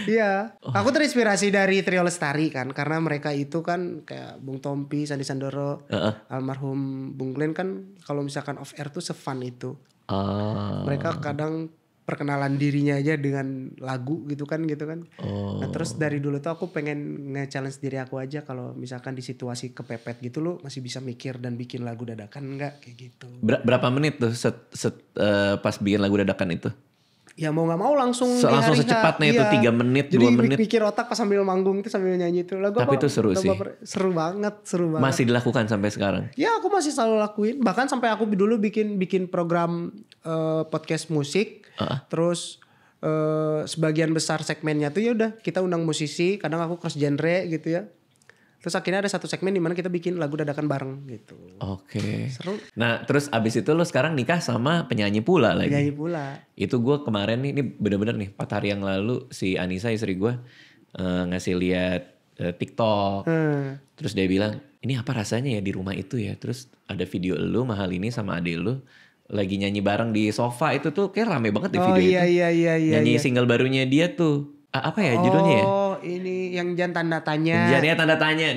Iya. Aku terinspirasi dari Trio Lestari kan, karena mereka itu kan kayak Bung Tompi, Sandi Sandoro, almarhum Bung Glenn kan kalau misalkan off air tuh se-fun itu. Mereka kadang perkenalan dirinya aja dengan lagu gitu kan. Nah terus dari dulu tuh aku pengen nge-challenge diri aku aja, kalau misalkan di situasi kepepet gitu lo masih bisa mikir dan bikin lagu dadakan enggak kayak gitu. Berapa menit tuh pas bikin lagu dadakan itu? Ya mau gak mau langsung secepatnya itu 3 menit, 2 menit. Jadi mikir otak pas sambil manggung itu, sambil nyanyi itu lagu. Tapi itu seru sih. Seru banget. Masih dilakukan sampai sekarang? Ya aku masih selalu lakuin. Bahkan sampai aku dulu bikin program podcast musik. Terus sebagian besar segmennya tuh ya udah kita undang musisi. Kadang aku cross genre gitu ya. Terus akhirnya ada satu segmen di mana kita bikin lagu dadakan bareng gitu. Oke. Seru. Nah terus abis itu lo sekarang nikah sama penyanyi pula lagi. Penyanyi pula. Itu gue kemarin nih, ini bener-bener nih 4 hari yang lalu si Anissa istri gue ngasih lihat TikTok. Terus dia bilang, ini apa rasanya ya di rumah itu ya. Terus ada video lu mahal ini sama adik lu lagi nyanyi bareng di sofa. Itu tuh kayak rame banget di video itu. Iya. Nyanyi single barunya dia tuh. Apa ya judulnya ya? Oh ini yang jangan tanda tanya. Jangan tanda tanya.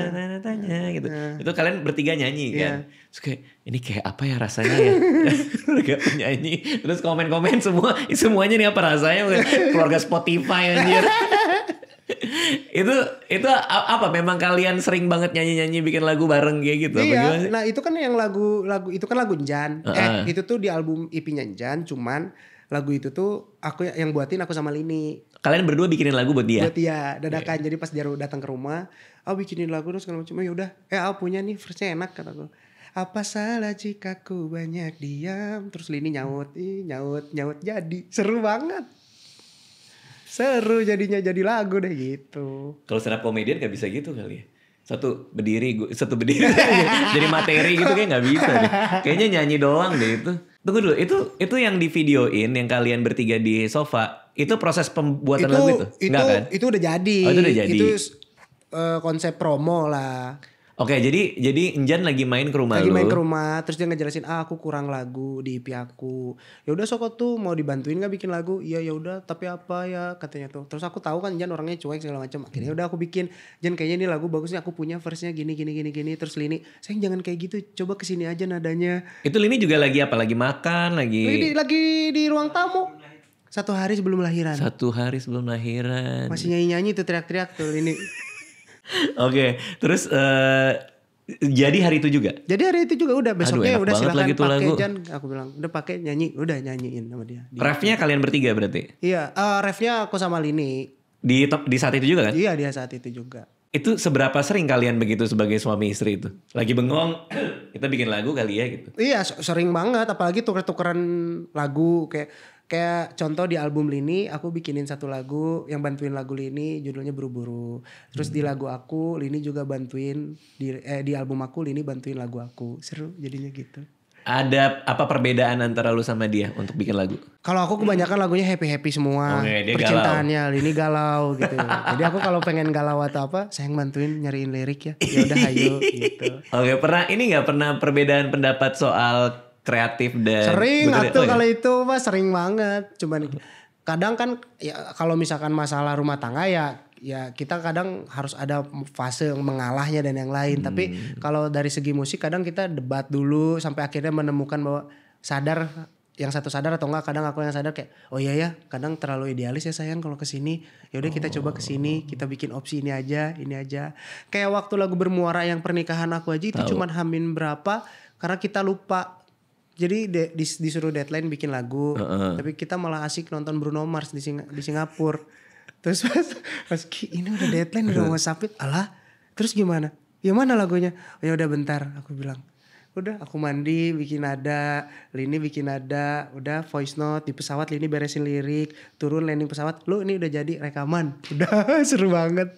Tanda tanya gitu. Itu kalian bertiga nyanyi kan. Terus kayak ini kayak apa ya rasanya ya. Mereka penyanyi. Terus komen-komen semuanya nih apa rasanya. Keluarga Spotify anjir. itu apa memang kalian sering banget nyanyi bikin lagu bareng kayak gitu? Iya. Nah itu kan yang lagu itu kan lagu Njan. Itu tuh di album EP-nya Njan, cuman lagu itu tuh aku yang buatin, aku sama Lini. Kalian berdua bikinin lagu buat dia? Buat dia, dadakan. Jadi pas dia datang ke rumah, aku bikinin lagu terus segala macam. Ya udah, aku punya nih verse-nya enak kataku. Apa salah jika ku banyak diam? Terus Lini nyaut jadi. Seru banget. Seru jadinya, jadi lagu deh gitu. Kalau stand up comedian gak bisa gitu kali ya? Satu berdiri jadi materi gitu kayak gak bisa deh. Kayaknya nyanyi doang deh itu. Tunggu dulu, itu yang di videoin yang kalian bertiga di sofa, itu proses pembuatan lagu itu? Enggak kan? Itu udah jadi. Oh, itu udah jadi. Itu konsep promo lah. Oke, jadi Njan lagi main ke rumah lu. Lagi main ke rumah, terus dia ngejelasin, aku kurang lagu di EP aku. Ya udah Soko tuh mau dibantuin nggak bikin lagu? Iya ya udah, tapi apa ya katanya tuh. Terus aku tahu kan Njan orangnya cuek segala macam. Akhirnya udah aku bikin, Njan kayaknya ini lagu bagusnya, aku punya verse-nya gini. Terus Lini, sayang jangan kayak gitu, coba kesini aja nadanya. Itu Lini juga lagi apa? Lagi makan? Lagi di ruang tamu. 1 hari sebelum lahiran. 1 hari sebelum lahiran. Masih nyanyi tuh, teriak-teriak tuh Lini. Oke, terus jadi hari itu juga? Jadi hari itu juga udah, besoknya udah silakan pakai Jan. Aku bilang udah pakai udah nyanyiin sama dia. Refnya kalian bertiga berarti? Iya, refnya aku sama Lini. Di saat itu juga kan? Iya, di saat itu juga. Itu seberapa sering kalian begitu sebagai suami istri itu? Lagi bengong, kita bikin lagu kali ya gitu. Iya, sering banget, apalagi tuker-tukeran lagu kayak contoh di album Lini aku bikinin satu lagu yang bantuin lagu Lini judulnya Buru-buru. Terus di lagu aku Lini juga bantuin di album aku Lini bantuin lagu aku. Seru jadinya gitu. Ada apa perbedaan antara lu sama dia untuk bikin lagu? Kalau aku kebanyakan lagunya happy semua. Dia percintaannya galau. Lini galau gitu. Jadi aku kalau pengen galau atau apa, sayang bantuin nyariin lirik ya. Ya udah ayo gitu. Oke, nggak pernah perbedaan pendapat soal kreatif dan sering atau kalau itu mah sering banget. Cuman kadang kan ya kalau misalkan masalah rumah tangga ya kita kadang harus ada fase mengalahnya dan yang lain. Tapi kalau dari segi musik kadang kita debat dulu sampai akhirnya menemukan bahwa yang satu sadar atau enggak. Kadang aku yang sadar kayak oh iya ya kadang terlalu idealis ya sayang kalau kesini. Yaudah kita coba kesini, kita bikin opsi ini aja. Kayak waktu lagu Bermuara yang pernikahan aku aja itu cuman hamin berapa karena kita lupa. Jadi disuruh deadline bikin lagu, tapi kita malah asik nonton Bruno Mars di Singapura. Terus pas ini udah deadline udah mau sapit, alah. Terus gimana? ya mana lagunya? Oh, ya udah bentar, aku bilang. Udah aku mandi bikin nada, Lini bikin nada, udah voice note di pesawat, Lini beresin lirik, turun landing pesawat, lu ini udah jadi rekaman. Udah seru banget.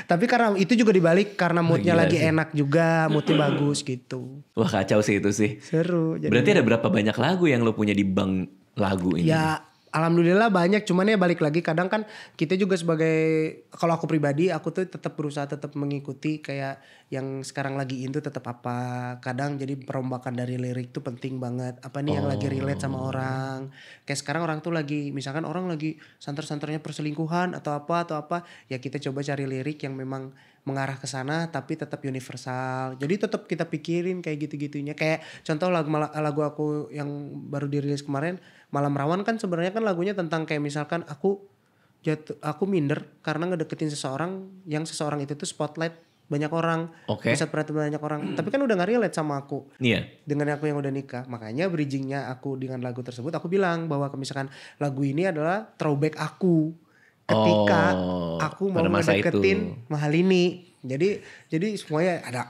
Tapi karena itu juga dibalik karena moodnya lagi sih. enak juga, moodnya bagus gitu. Wah kacau sih itu sih. Seru. Berarti ada berapa banyak lagu yang lo punya di bank lagu ini? Ya alhamdulillah banyak, cuman ya balik lagi kadang kan kita juga sebagai, kalau aku pribadi aku tuh tetap berusaha tetap mengikuti kayak yang sekarang lagi itu tetap apa. Kadang jadi perombakan dari lirik tuh penting banget. Apa nih yang lagi relate sama orang. Kayak sekarang orang tuh lagi misalkan orang lagi santer-santernya perselingkuhan atau apa, ya kita coba cari lirik yang memang mengarah ke sana tapi tetap universal. Jadi tetap kita pikirin kayak gitu-gitunya. Kayak contoh lagu aku yang baru dirilis kemarin, Malam Rawan kan sebenarnya kan lagunya tentang kayak misalkan aku minder karena ngedeketin seseorang yang seseorang itu tuh spotlight banyak orang, pusat perhatian banyak orang. Tapi kan udah gak relate sama aku. Iya. Dengan aku yang udah nikah. Makanya bridgingnya aku dengan lagu tersebut aku bilang bahwa misalkan lagu ini adalah throwback aku ketika aku mau ngedeketin Mahalini. Jadi semuanya ada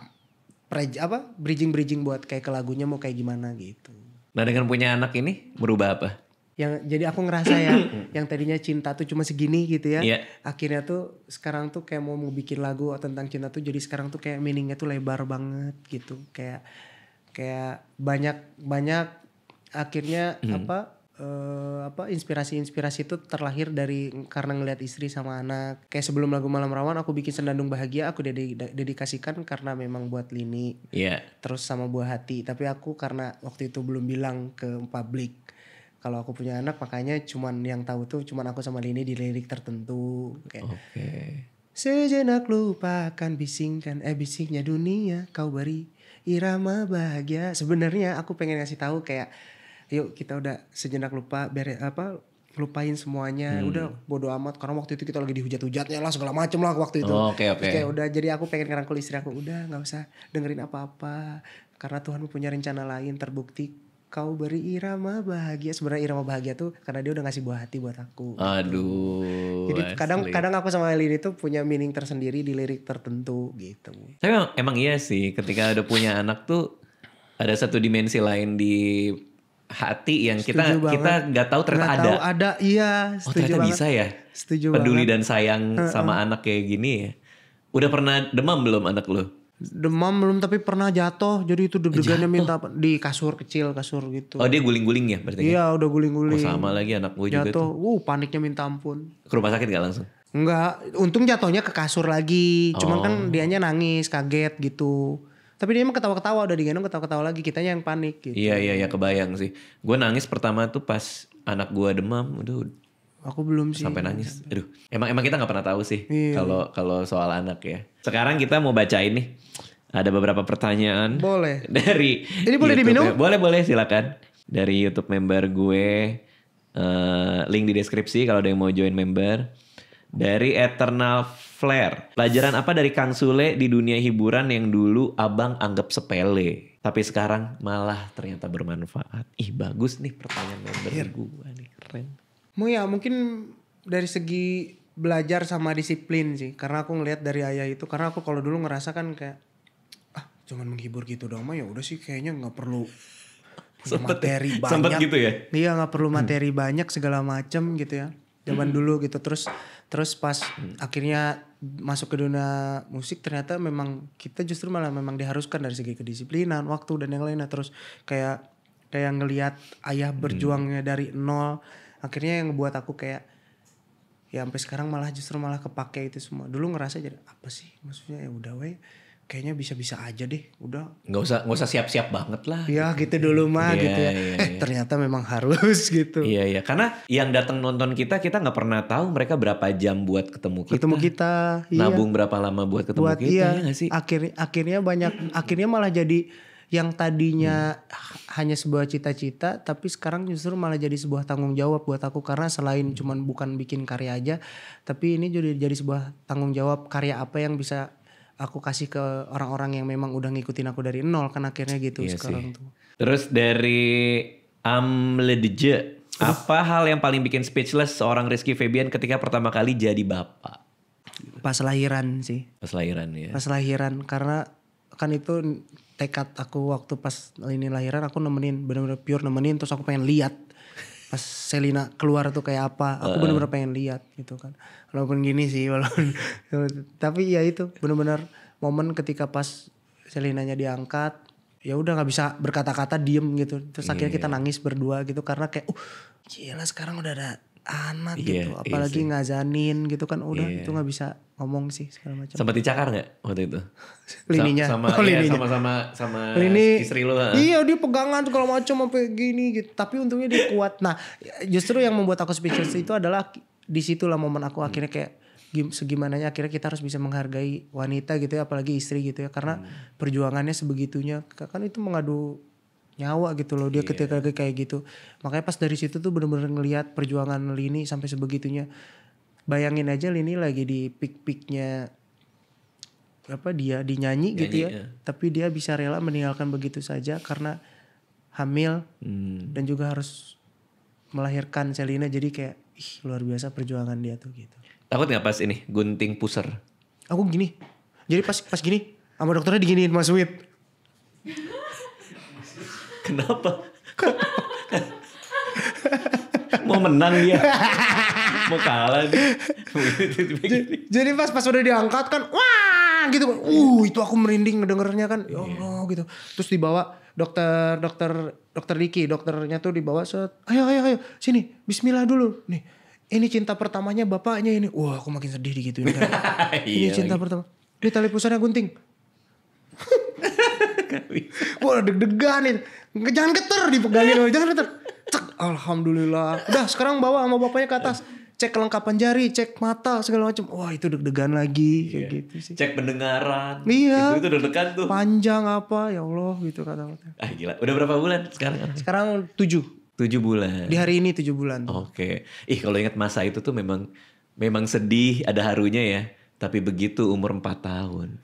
bridging buat kayak ke lagunya mau kayak gimana gitu. Nah dengan punya anak ini merubah apa? Jadi aku ngerasa ya yang tadinya cinta tuh cuma segini gitu ya. Yeah. Akhirnya tuh sekarang tuh kayak mau bikin lagu tentang cinta tuh jadi sekarang tuh kayak meaningnya tuh lebar banget gitu. Kayak banyak akhirnya inspirasi itu terlahir dari karena ngelihat istri sama anak. Kayak sebelum lagu Malam Rawan aku bikin Senandung Bahagia aku dedikasikan karena memang buat Lini. Iya. Terus sama Buah Hati. Tapi aku karena waktu itu belum bilang ke publik kalau aku punya anak, makanya cuman yang tahu tuh cuman aku sama Lini di lirik tertentu. Kayak, sejenak lupakan bisiknya dunia, kau beri irama bahagia. Sebenarnya aku pengen ngasih tahu kayak yuk kita udah sejenak lupain semuanya, udah bodo amat karena waktu itu kita lagi dihujat-hujatnya lah segala macem lah waktu itu. Kayak udah, jadi aku pengen ngerangkul istri aku, udah nggak usah dengerin apa-apa karena Tuhan punya rencana lain, terbukti kau beri irama bahagia. Sebenarnya irama bahagia tuh karena dia udah ngasih buah hati buat aku. Aduh. Jadi kadang aku sama Lini tuh punya meaning tersendiri di lirik tertentu gitu. Tapi emang iya sih, ketika udah punya anak tuh ada satu dimensi lain di hati yang kita nggak tahu ternyata ada. Iya. Setuju ternyata banget. Bisa ya. Setuju peduli banget. Dan sayang sama anak kayak gini ya. Udah pernah demam belum anak lu? Demam belum, tapi pernah jatuh. Jadi itu deg-degannya minta di kasur kecil, kasur gitu. Oh dia guling-guling ya berarti? Iya udah guling-guling. Oh sama lagi anak gue juga tuh. Paniknya minta ampun. Ke rumah sakit gak langsung? Enggak, untung jatuhnya ke kasur lagi. Cuman kan dianya nangis, kaget gitu. Tapi dia emang ketawa-ketawa, udah digendong ketawa-ketawa lagi. Kitanya yang panik gitu. Iya kebayang sih. Gue nangis pertama tuh pas anak gue demam. Aku belum sih. Sampai nangis. Aduh, emang kita nggak pernah tahu sih kalau soal anak ya. Sekarang kita mau bacain nih. Ada beberapa pertanyaan. Boleh. Dari ini boleh diminum? Boleh silakan. Dari YouTube member gue. Link di deskripsi kalau ada yang mau join member. Dari Eternal Flare. Pelajaran apa dari Kang Sule di dunia hiburan yang dulu abang anggap sepele, tapi sekarang malah ternyata bermanfaat? Ih bagus nih pertanyaan member gue nih, keren. Mungkin dari segi belajar sama disiplin sih. Karena aku ngelihat dari ayah itu. Karena aku kalau dulu ngerasa kan kayak cuman menghibur gitu doang mah ya udah sih kayaknya nggak perlu materi banyak. Sempet gitu ya? Iya nggak perlu materi banyak segala macem gitu ya. Zaman dulu gitu. Terus pas akhirnya masuk ke dunia musik ternyata memang kita justru malah memang diharuskan dari segi kedisiplinan, waktu dan yang lainnya. Terus kayak ngelihat ayah berjuangnya dari nol. Akhirnya yang ngebuat aku kayak ya sampai sekarang malah kepake itu semua. Dulu ngerasa jadi apa sih maksudnya, ya udah kayaknya bisa aja deh, udah nggak usah siap-siap banget lah. Ya gitu dulu mah gitu ya. Ternyata memang harus gitu. Iya karena yang datang nonton kita nggak pernah tahu mereka berapa jam buat ketemu kita. Nabung berapa lama buat ketemu kita. Iya. Ya gak sih? Akhirnya malah jadi yang tadinya hanya sebuah cita-cita, tapi sekarang justru malah jadi sebuah tanggung jawab buat aku. Karena selain cuman bukan bikin karya aja, tapi ini jadi sebuah tanggung jawab, karya apa yang bisa aku kasih ke orang-orang yang memang udah ngikutin aku dari nol kan akhirnya gitu. Iya sekarang sih. Tuh. Terus dari Amledje, apa hal yang paling bikin speechless seorang Rizky Febian ketika pertama kali jadi bapak? gitu? Pas lahiran sih. Pas lahiran ya. Pas lahiran karena kan itu tekad aku waktu pas ini lahiran aku nemenin, bener-bener pure nemenin, terus aku pengen lihat pas Selina keluar tuh kayak apa, aku bener-bener pengen lihat gitu kan. Walaupun gini sih, walaupun tapi ya itu bener-bener momen ketika pas Selinanya diangkat, ya udah nggak bisa berkata-kata, diem gitu. Terus akhirnya kita nangis berdua gitu karena kayak gila sekarang udah ada anak gitu, apalagi ngazanin gitu kan, udah itu nggak bisa ngomong sih segala macam. Sempat dicakar nggak waktu itu? Lininya sama Lini, istri lu. Iya dia pegangan segala macam sampai gini gitu, tapi untungnya dia kuat. Nah justru yang membuat aku speechless itu adalah disitulah momen aku akhirnya kayak segimananya akhirnya kita harus bisa menghargai wanita gitu ya, apalagi istri gitu ya, karena perjuangannya sebegitunya kan, itu mengadu nyawa gitu loh dia ketika kayak gitu. Makanya pas dari situ tuh bener-bener ngelihat perjuangan Lini sampai sebegitunya. Bayangin aja Lini lagi di peak-peaknya dia dinyanyi gitu ya. Tapi dia bisa rela meninggalkan begitu saja karena hamil dan juga harus melahirkan Selina. Jadi kayak luar biasa perjuangan dia tuh gitu. Takut gak pas ini gunting pusar? Aku gini. Jadi pas gini sama dokternya diginiin Mas Wid. Kenapa? Mau menang dia. Mau kalah dia. Jadi pas udah diangkat kan, wah gitu kan. Itu aku merinding ngedengernya kan. Ya Allah gitu. Terus dibawa dokter Diki, dokternya tuh dibawa set. Ayo sini, bismillah dulu. Nih, ini cinta pertamanya bapaknya ini. Wah, aku makin sedih digituin kan. Ini cinta pertama. Ini tali pusarnya gunting. Wah, deg-degan nih. Jangan geter dipegangin, jangan geter. Cek, alhamdulillah. Udah sekarang bawa sama bapaknya ke atas. Cek kelengkapan jari, cek mata segala macam. Wah, itu deg-degan lagi kayak gitu sih. Cek pendengaran. Iya. Itu deg-degan tuh. Panjang apa ya Allah gitu kata-kata. Gila. Udah berapa bulan sekarang? Sekarang 7. 7 bulan. Di hari ini 7 bulan. Oke. Kalau ingat masa itu tuh memang sedih, ada harunya ya. Tapi begitu umur 4 tahun.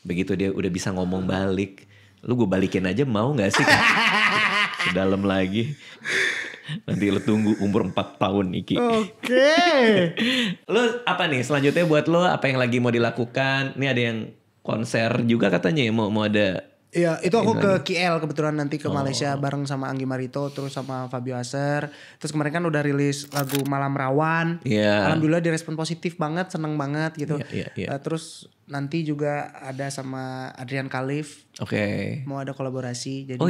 Begitu dia udah bisa ngomong balik. Lu gue balikin aja mau gak sih? Ke dalam lagi. Nanti lu tunggu umur 4 tahun Iki. Oke. Lu apa nih selanjutnya buat lu? Apa yang lagi mau dilakukan? Ini ada yang konser juga katanya ya. Mau ada. Iya, itu aku ke KL kebetulan nanti ke Malaysia bareng sama Anggi Marito terus sama Fabio Aser. Terus kemarin kan udah rilis lagu Malam Rawan. Alhamdulillah direspon positif banget, seneng banget gitu. Terus nanti juga ada sama Adrian Khalif. Mau ada kolaborasi. Jadi,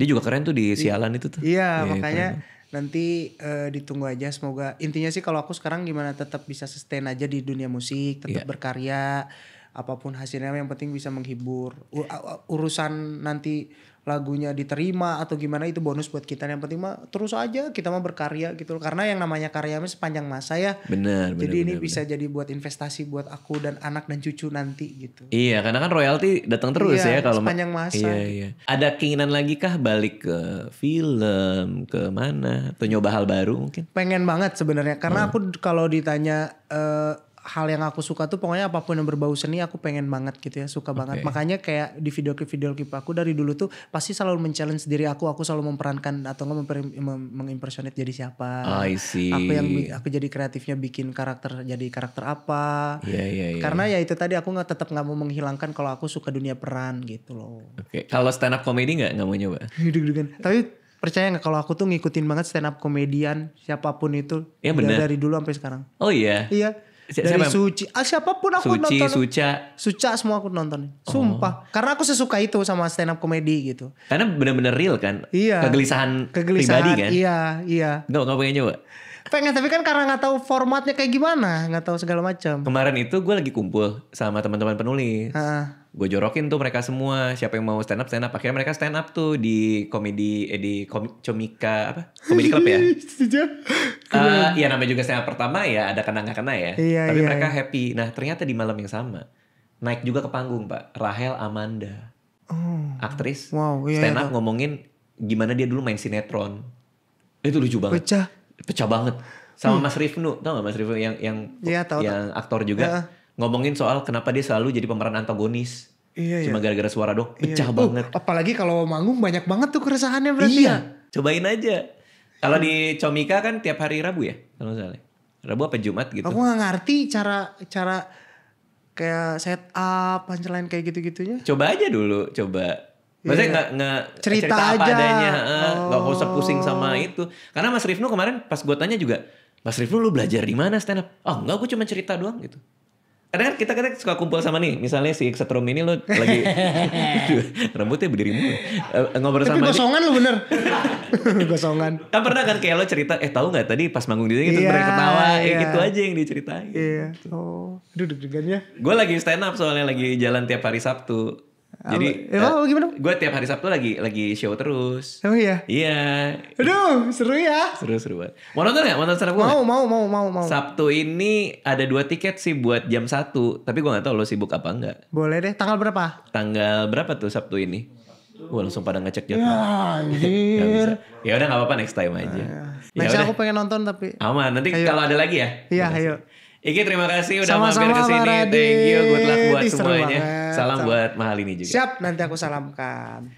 Dia juga keren tuh di Sialan itu tuh. Iya, makanya nanti ditunggu aja. Semoga intinya sih kalau aku sekarang gimana tetap bisa sustain aja di dunia musik, tetap berkarya. Apapun hasilnya yang penting bisa menghibur. Urusan nanti lagunya diterima atau gimana itu bonus buat kita. Yang penting mah terus aja kita mah berkarya gitu. Karena yang namanya karyanya sepanjang masa ya. Benar. Jadi ini bisa jadi buat investasi buat aku dan anak dan cucu nanti gitu. Iya, karena kan royalti datang terus ya kalau sepanjang masa. Iya. Ada keinginan lagi kah balik ke film, ke mana? Atau nyoba hal baru mungkin? Pengen banget sebenarnya. Karena aku kalau ditanya hal yang aku suka tuh pokoknya apapun yang berbau seni aku pengen banget gitu ya, suka banget. Makanya kayak di video klip aku dari dulu tuh pasti selalu men-challenge diri aku selalu memperankan atau mengimpersonate jadi siapa. I see. Aku jadi kreatifnya bikin karakter apa. Iya. Karena ya itu tadi aku tetap nggak mau menghilangkan kalau aku suka dunia peran gitu loh. Kalau stand up comedy nggak mau nyoba? Tapi percaya nggak kalau aku tuh ngikutin banget stand up komedian siapapun itu dari dulu sampai sekarang. Oh iya. Iya. Dari Suci, siapapun aku nonton. Suca semua aku nonton. Sumpah. Karena aku sesuka itu sama stand up comedy gitu. Karena benar-benar real kan. Iya. Kegelisahan pribadi kan. Iya. Nggak pengen nyoba. Pengen tapi kan karena nggak tahu formatnya kayak gimana, nggak tahu segala macam. Kemarin itu gue lagi kumpul sama teman-teman penulis. Gue jorokin tuh mereka semua siapa yang mau stand up. Akhirnya mereka stand up tuh di Comika Comedy Club ya. Ya namanya juga stand up pertama ya ada kena nggak kena ya. Tapi mereka happy. Nah ternyata di malam yang sama naik juga ke panggung Pak Rahel Amanda, aktris stand up ngomongin gimana dia dulu main sinetron. Itu lucu banget. Pecah banget. Sama Mas Rifnu, tau gak Mas Rifnu yang aktor juga ngomongin soal kenapa dia selalu jadi pemeran antagonis. Cuma gara-gara suara dong. Pecah banget. Apalagi kalau manggung banyak banget tuh keresahannya berarti. Cobain aja. Kalau di Comika kan tiap hari Rabu ya kalau nggak salah. Rabu apa Jumat gitu. Aku gak ngerti cara kayak set up, punchline kayak gitu-gitunya. Coba aja dulu, coba. Maksudnya nggak cerita apa aja. adanya, nggak usah pusing sama itu. Karena Mas Rifnu kemarin pas gue tanya juga, Mas Rifnu lu belajar di mana stand up? Oh enggak, gue cuma cerita doang gitu. Kadang kan kita suka kumpul sama nih, misalnya si Setrum ini lo lagi rambutnya berdiri mulu. Ngobrol tapi sama gosongan lu bener. Gosongan. Kan pernah kan kayak lo cerita, tahu nggak tadi pas manggung di sini kita mereka ketawa, gitu aja yang diceritain. Iya. Oh, aduh deg-degannya. Gue lagi stand up soalnya lagi jalan tiap hari Sabtu. Jadi gimana? Gue tiap hari Sabtu lagi show terus. Oh iya? Iya. Aduh seru ya. Seru banget. Mau nonton gak? Mau nonton stand up gue? Mau. Sabtu ini ada 2 tiket sih buat jam 1. Tapi gue gak tahu lo sibuk apa enggak. Boleh deh. Tanggal berapa? Tanggal berapa tuh Sabtu ini? Wah langsung pada ngecek jadwal. Ya anjir. Ya udah gak apa-apa, next time aja. Next aku pengen nonton tapi. Aman. Nanti kalau ada lagi ya. Iya ayo. Iki terima kasih udah Sama-sama, mampir kesini. Radit. Thank you. Good luck buat Seru semuanya. banget. Salam buat Mahalini juga. Siap, nanti aku salamkan.